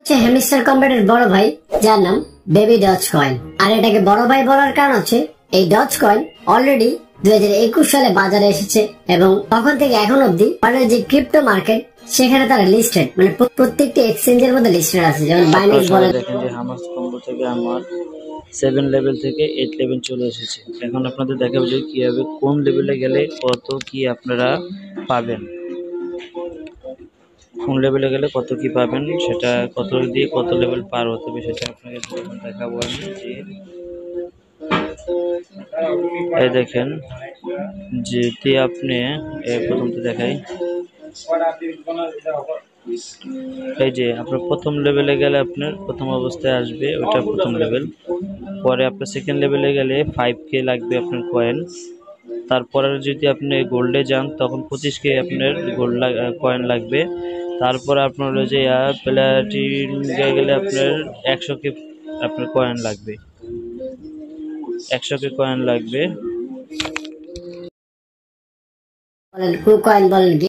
হচ্ছে হ্যামস্টার কম্বাটের বড় ভাই, যার নাম বেবি ডজ কয়েন। আর এটাকে বড় ভাই বলার কারণ হচ্ছে এই ডজ কয়েন অলরেডি 2021 সালে বাজারে এসেছে এবং তখন থেকে এখন অব্দি যে ক্রিপ্টো মার্কেট সেখানে তারা লিস্টেড, মানে প্রত্যেকটি এক্সচেঞ্জের মধ্যে লিস্টেড আছে। যেমন বাইন্যান্স বলে, দেখেন যে হামাস কম্বো থেকে আমার 7 লেভেল থেকে 8 লেভেল চলে এসেছে। এখন আপনাদের দেখাবো যে কিভাবে কোন লেভেলে গেলে কত কি আপনারা পাবেন, কোন লেভেলে গেলে কত কি পাবেন, সেটা কত দিয়ে কত লেভেল পার হতে হবে সেটা আপনাকে দেখাবো আমি। যে এই দেখেন যেটি আপনি প্রথম তো দেখাই, এই যে আপনার প্রথম লেভেলে গেলে আপনার প্রথম অবস্থায় আসবে ওটা প্রথম লেভেল। পরে আপনার সেকেন্ড লেভেলে গেলে 5K লাগবে আপনার কয়েন। তারপরে যদি আপনি গোল্ডে যান তখন 25K আপনার গোল্ড কয়েন লাগবে। তারপরে আপনার হলো যে প্লাটিনে গেলে আপনার 100K আপনার কয়েন লাগবে, 100K কয়েন লাগবে। কয়েন বলেন কি